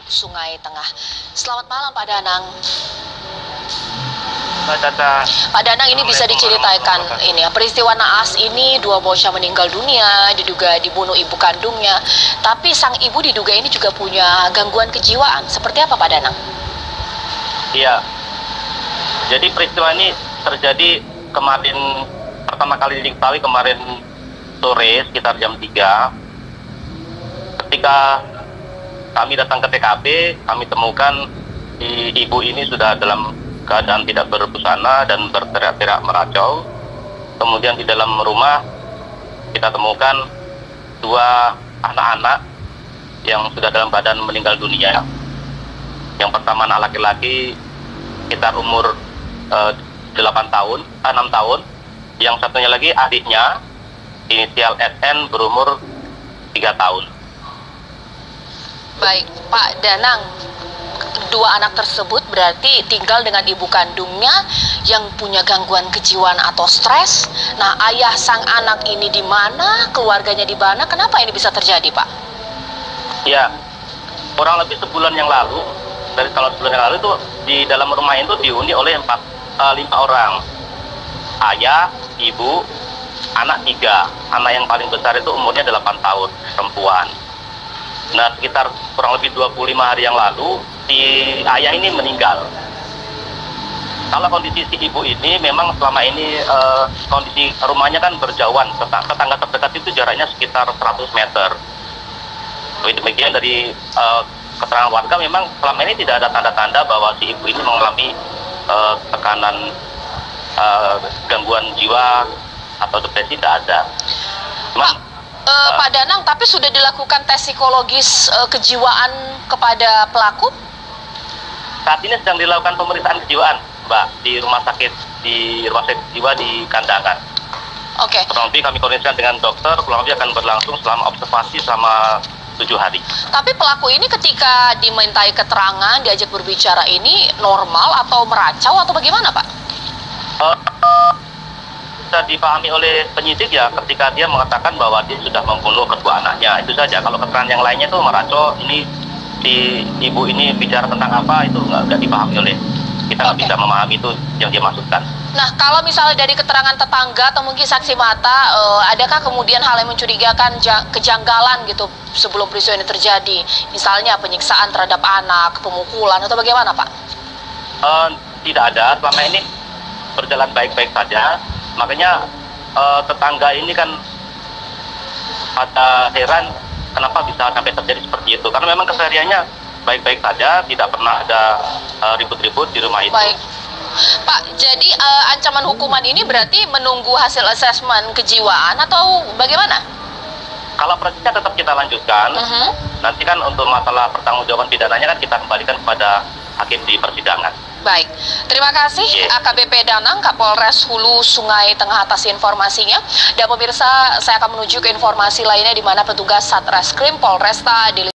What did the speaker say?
Sungai Tengah. Selamat malam Pak Danang. Mbak Caca. Pak Danang, ini bisa diceritakan ini ya, peristiwa naas ini dua bocah meninggal dunia, diduga dibunuh ibu kandungnya. Tapi sang ibu diduga ini juga punya gangguan kejiwaan. Seperti apa Pak Danang? Iya. Jadi peristiwa ini terjadi kemarin, pertama kali diketahui kemarin sore sekitar jam 3. Ketika kami datang ke TKP, kami temukan ibu ini sudah dalam keadaan tidak berbusana dan berteriak-teriak meracau. Kemudian di dalam rumah kita temukan dua anak-anak yang sudah dalam badan meninggal dunia. Yang pertama anak laki-laki sekitar umur 6 tahun. Yang satunya lagi adiknya, inisial SN, berumur 3 tahun. Baik, Pak Danang, dua anak tersebut berarti tinggal dengan ibu kandungnya yang punya gangguan kejiwaan atau stres. Nah, ayah sang anak ini di mana, keluarganya di mana, kenapa ini bisa terjadi, Pak? Ya, kurang lebih sebulan yang lalu, dari tahun sebulan yang lalu itu di dalam rumah itu dihuni oleh 5 orang. Ayah, ibu, anak 3. Anak yang paling besar itu umurnya 8 tahun, perempuan. Nah, sekitar kurang lebih 25 hari yang lalu, si ayah ini meninggal. Kalau kondisi si ibu ini memang selama ini kondisi rumahnya kan berjauhan, tetangga terdekat itu jaraknya sekitar 100 meter. Demikian dari keterangan warga, memang selama ini tidak ada tanda-tanda bahwa si ibu ini mengalami tekanan gangguan jiwa atau depresi, tidak ada. Pak Danang, tapi sudah dilakukan tes psikologis kejiwaan kepada pelaku? Saat ini sedang dilakukan pemeriksaan kejiwaan, Mbak, di rumah sakit jiwa di Kandangan. Oke. Kurang lebih kami koordinasikan dengan dokter, kurang lebih akan berlangsung selama observasi selama 7 hari. Tapi pelaku ini ketika dimintai keterangan, diajak berbicara ini normal atau meracau atau bagaimana, Pak? Bisa dipahami oleh penyidik ya, ketika dia mengatakan bahwa dia sudah membunuh kedua anaknya, itu saja. Kalau keterangan yang lainnya itu meracau, ini si ibu ini bicara tentang apa, itu nggak dipahami oleh kita, nggak bisa memahami itu yang dia maksudkan. Nah, kalau misalnya dari keterangan tetangga atau mungkin saksi mata, adakah kemudian hal yang mencurigakan, kejanggalan gitu sebelum peristiwa ini terjadi? Misalnya penyiksaan terhadap anak, pemukulan, atau bagaimana, Pak? Tidak ada, selama ini berjalan baik-baik saja. Makanya tetangga ini kan pada heran kenapa bisa sampai terjadi seperti itu. Karena memang kesehariannya baik-baik saja, tidak pernah ada ribut-ribut di rumah itu. Baik. Pak, jadi ancaman hukuman ini berarti menunggu hasil asesmen kejiwaan atau bagaimana? Kalau prosesnya tetap kita lanjutkan, nanti kan untuk masalah pertanggungjawaban pidananya kan kita kembalikan kepada hakim di persidangan. Baik, terima kasih AKBP Danang, Kapolres Hulu Sungai Tengah atas informasinya. Dan pemirsa, saya akan menuju ke informasi lainnya di mana petugas Satreskrim Polresta